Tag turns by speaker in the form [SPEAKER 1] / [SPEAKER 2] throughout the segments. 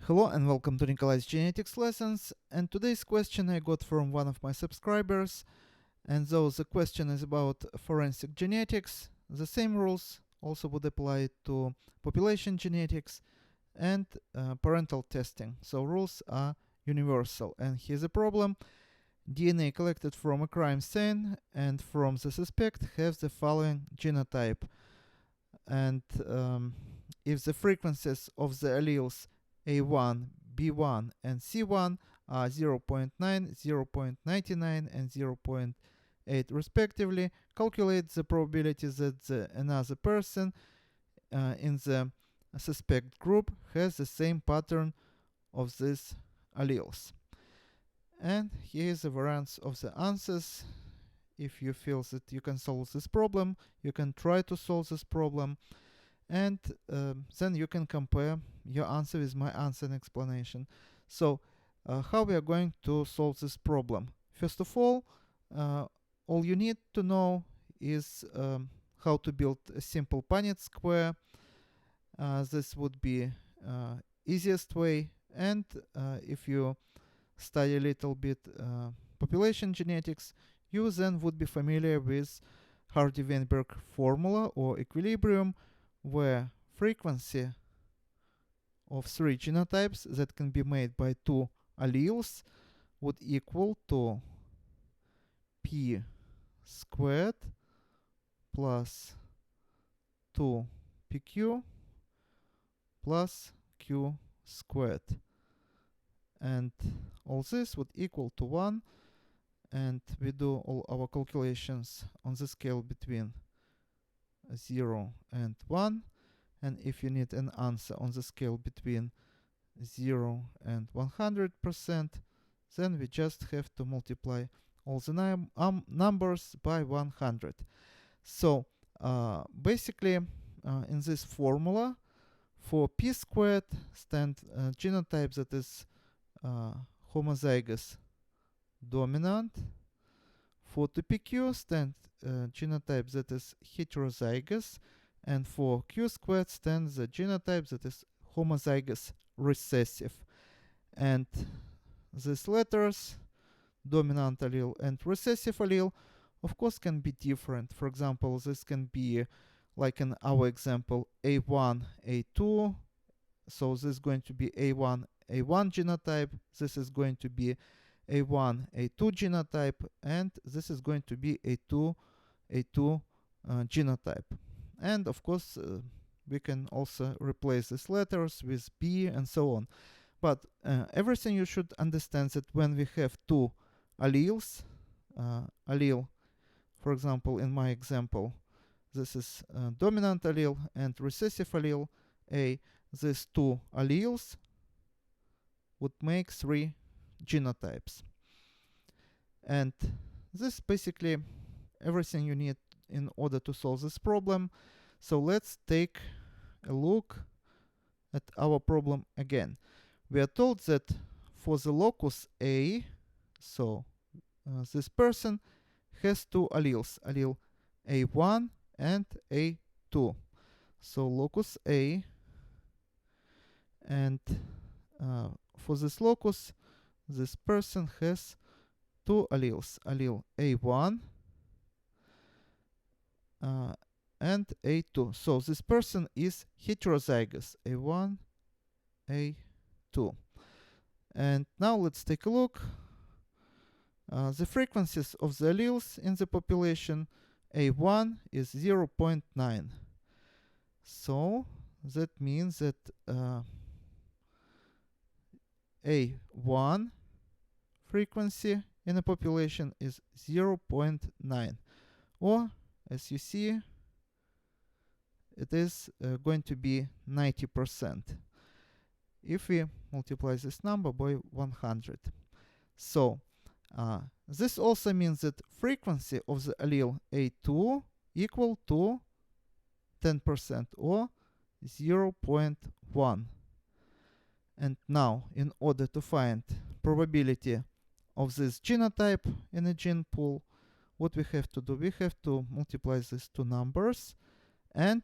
[SPEAKER 1] Hello and welcome to Nikolai's Genetics Lessons, and today's question I got from one of my subscribers, and though the question is about forensic genetics, the same rules also would apply to population genetics and parental testing. So rules are universal, and here's a problem. DNA collected from a crime scene and from the suspect has the following genotype, and if the frequencies of the alleles A1, B1, and C1 are 0.9, 0.99, and 0.8 respectively, calculate the probability that another person in the suspect group has the same pattern of these alleles. And here is the variance of the answers. If you feel that you can solve this problem, you can try to solve this problem, and then you can compare your answer with my answer and explanation. So how we are going to solve this problem? First of all you need to know is how to build a simple Punnett square. This would be easiest way, and if you study a little bit population genetics, you then would be familiar with Hardy-Weinberg formula or equilibrium, where frequency of 3 genotypes that can be made by 2 alleles would equal to p squared plus 2pq plus q squared, and all this would equal to 1, and we do all our calculations on the scale between 0 and 1, and if you need an answer on the scale between 0 and 100%, then we just have to multiply all the numbers by 100. So basically in this formula, for p squared stand genotype that is homozygous dominant. For 2pq stand genotype that is heterozygous, and for q squared stands the genotype that is homozygous recessive. And these letters, dominant allele and recessive allele, of course can be different. For example, this can be like in our example A1, A2. So this is going to be A1, A1 genotype. This is going to be A1, A2 genotype, and this is going to be A2, A2 genotype. And of course, we can also replace these letters with B and so on. But everything you should understand that when we have 2 alleles, allele, for example, in my example, this is dominant allele and recessive allele A, these 2 alleles would make 3 genotypes. And this is basically everything you need in order to solve this problem. So let's take a look at our problem again. We are told that for the locus A, so this person has 2 alleles, allele A1 and A2. So locus A, and for this locus, this person has 2 alleles, allele A1 and A2. So this person is heterozygous, A1, A2. And now let's take a look. The frequencies of the alleles in the population A1 is 0.9. So that means that A1 frequency in a population is 0.9, or as you see, it is going to be 90% if we multiply this number by 100. So this also means that frequency of the allele A2 equal to 10%, or 0.1. And now, in order to find probability of this genotype in a gene pool, what we have to do? We have to multiply these 2 numbers, and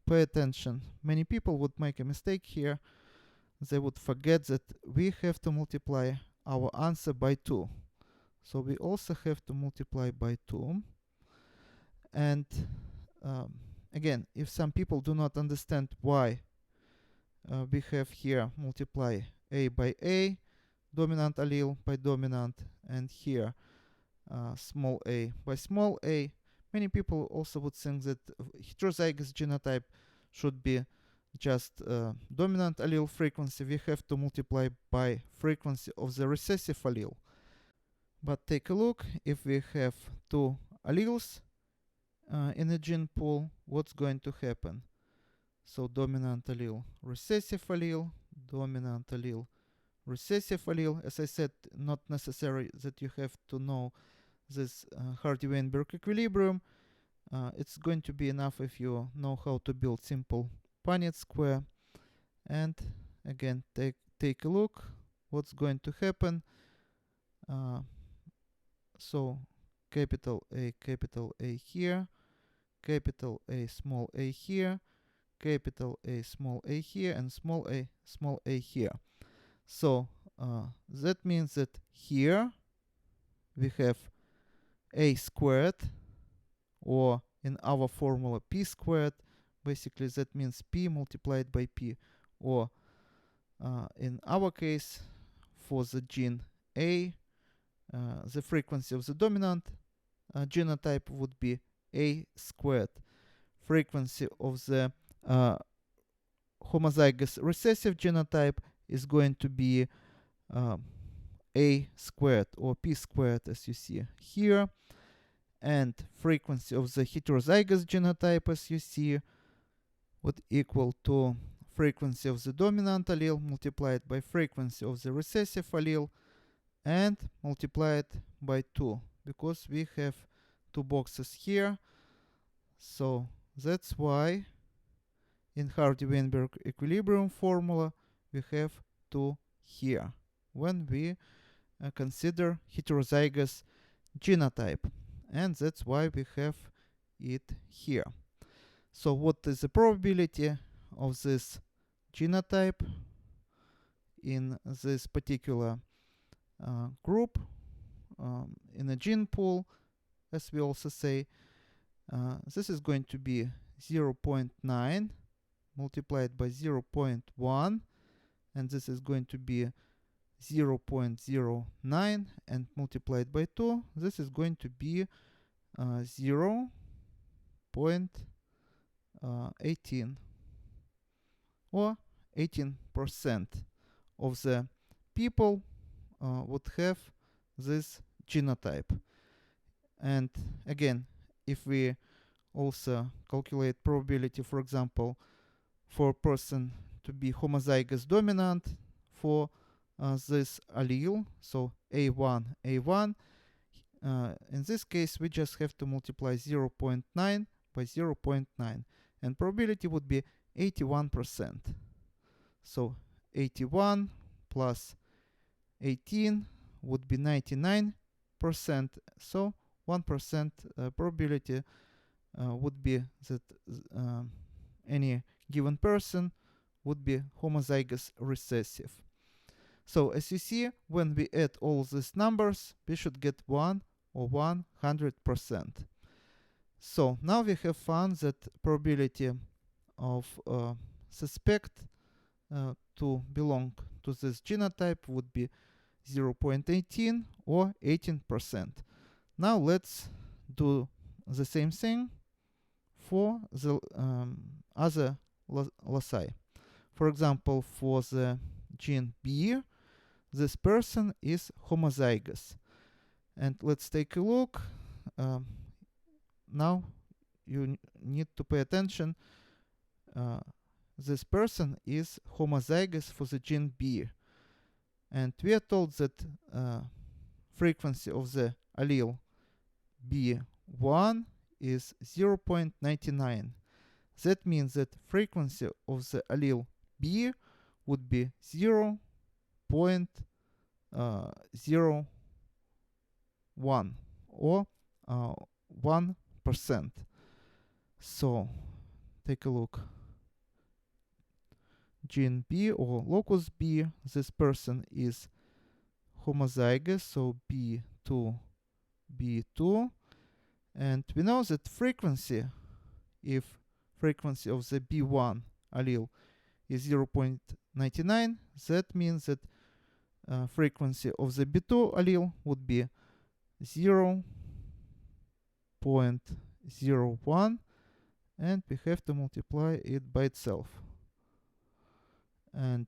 [SPEAKER 1] pay attention. Many people would make a mistake here. they would forget that we have to multiply our answer by 2. So we also have to multiply by 2. And again, if some people do not understand why we have here multiply A by A, dominant allele by dominant, and here small a by small a, many people also would think that heterozygous genotype should be just dominant allele frequency. We have to multiply by frequency of the recessive allele. But take a look, if we have two alleles in a gene pool, what's going to happen? So dominant allele, recessive allele, dominant allele, recessive allele. As I said, not necessary that you have to know this Hardy-Weinberg equilibrium. It's going to be enough if you know how to build simple Punnett square. And again, take a look what's going to happen. So capital A here, capital A small a here, capital A small a here, and small a here. So that means that here we have a squared, or in our formula p squared. Basically that means p multiplied by p, or in our case for the gene A, the frequency of the dominant genotype would be a squared. Frequency of the homozygous recessive genotype is going to be a squared, or p squared, as you see here. And frequency of the heterozygous genotype, as you see, would equal to frequency of the dominant allele multiplied by frequency of the recessive allele and multiplied by 2, because we have two boxes here. So that's why in Hardy-Weinberg equilibrium formula we have 2 here when we consider heterozygous genotype, and that's why we have it here. So what is the probability of this genotype in this particular group in a gene pool? As we also say, this is going to be 0.9 multiplied by 0.1, and this is going to be 0.09, and multiplied by 2, this is going to be 0.18, or 18% of the people would have this genotype. And again, if we also calculate probability, for example, for a person to be homozygous dominant for this allele, so A1, in this case we just have to multiply 0.9 by 0.9, and probability would be 81%. So 81 plus 18 would be 99%. So 1% probability would be that any given person would be homozygous recessive. So as you see, when we add all these numbers, we should get 1 or 100%. So now we have found that probability of suspect to belong to this genotype would be 0.18 or 18%. Now let's do the same thing for the other loci. For example, for the gene B, this person is homozygous. And let's take a look. Now you need to pay attention. This person is homozygous for the gene B. And we are told that frequency of the allele B1 is 0.99. That means that frequency of the allele B would be 0.01, or 1%. So take a look. gene B or locus B. This person is homozygous, so B2, B2. And we know that frequency, if frequency of the B1 allele is 0.99, that means that frequency of the B2 allele would be 0.01, and we have to multiply it by itself. And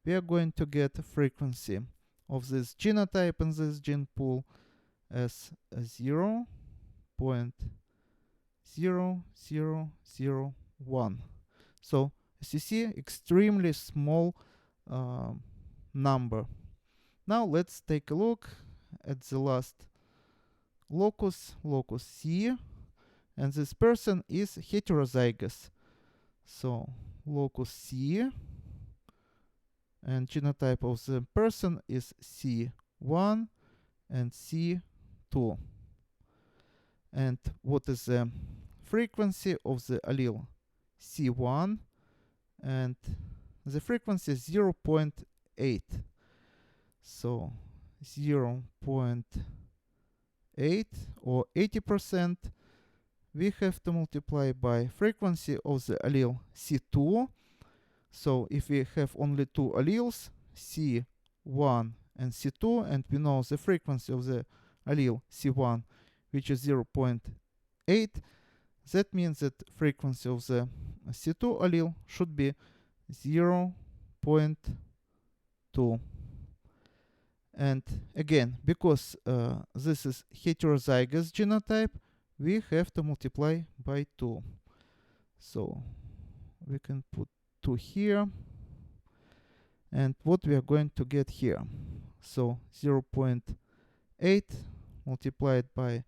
[SPEAKER 1] we are going to get the frequency of this genotype in this gene pool as 0.0001. So as you see, extremely small number. Now let's take a look at the last locus, locus C, and this person is heterozygous. So locus C, and genotype of the person is C1 and C2. And what is the frequency of the allele C1? And the frequency is 0.8. So 0.8 or 80%, we have to multiply by frequency of the allele C2. So if we have only two alleles, C1 and C2, and we know the frequency of the allele C1, which is 0.8, that means that frequency of the C2 allele should be 0.2. And again, because this is heterozygous genotype, we have to multiply by 2. So we can put 2 here. And what we are going to get here? So 0.8 multiplied by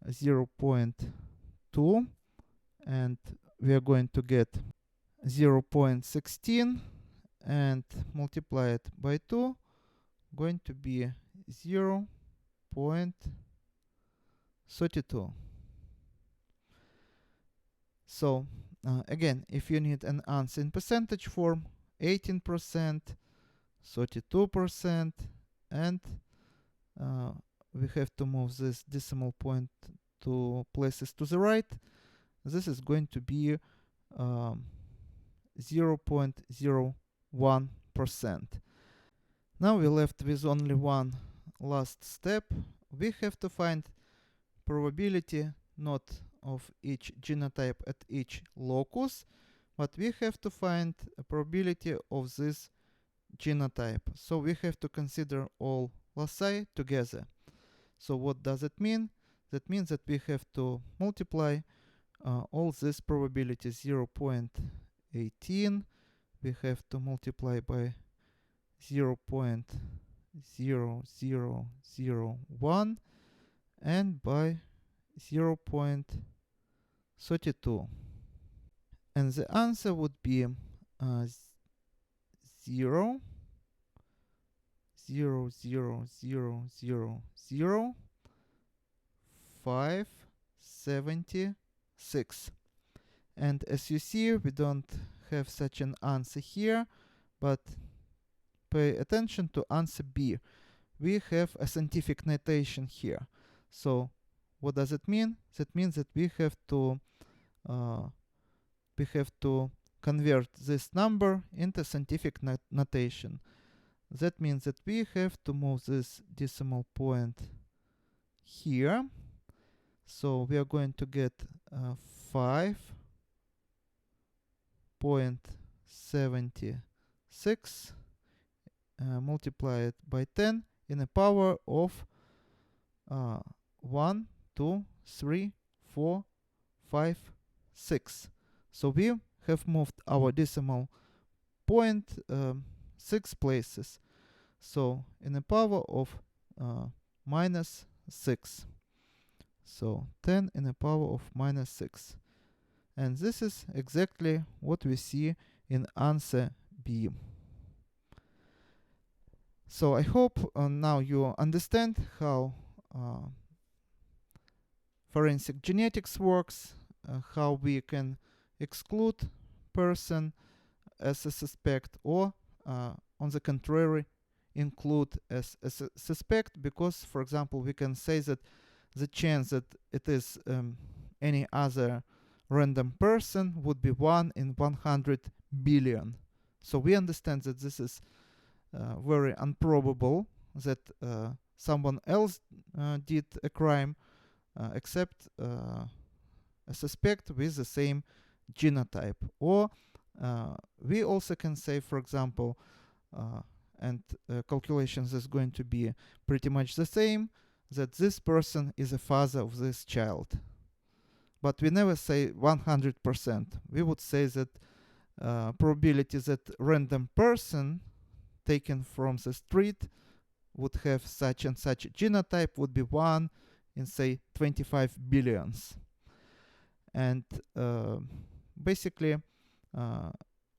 [SPEAKER 1] 0.2, and we are going to get 0.16, and multiplied by 2, going to be 0.32. So again, if you need an answer in percentage form, 18%, 32%, and we have to move this decimal point to places to the right. This is going to be 0.01%. Now we're left with only one last step. We have to find probability not of each genotype at each locus, but we have to find a probability of this genotype. So we have to consider all loci together. So what does it mean? That means that we have to multiply all these probabilities. 0.18, we have to multiply by 0.0001 and by 0.32. And the answer would be 0, 0, 0, 0, 0, 0, 576. And as you see, we don't have such an answer here, but pay attention to answer B. We have a scientific notation here. So what does it mean? That means that we have to convert this number into scientific notation. That means that we have to move this decimal point here. So we are going to get 5.76 multiplied by 10 in the power of 1, 2, 3, 4, 5, 6. So we have moved our decimal point 6 places. So in the power of minus 6. So 10 in the power of minus 6. And this is exactly what we see in answer B. So I hope now you understand how forensic genetics works, how we can exclude person as a suspect, or on the contrary, include as a suspect, because, for example, we can say that the chance that it is any other random person would be 1 in 100 billion. So we understand that this is very improbable that someone else did a crime except a suspect with the same genotype. Or we also can say, for example, and calculations is going to be pretty much the same, that this person is a father of this child. But we never say 100%. We would say that probability that random person taken from the street would have such and such genotype would be 1 in, say, 25 billions. And basically,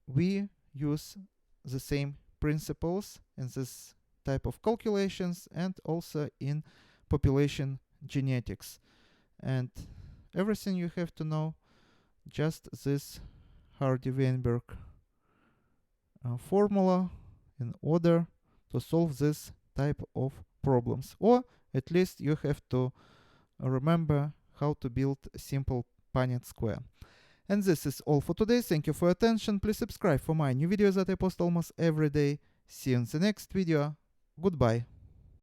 [SPEAKER 1] we use the same principles in this type of calculations and also in population genetics. And everything you have to know, just this Hardy-Weinberg formula in order to solve this type of problems. Or at least you have to remember how to build a simple Punnett square. And this is all for today. Thank you for your attention. Please subscribe for my new videos that I post almost every day. See you in the next video. Goodbye.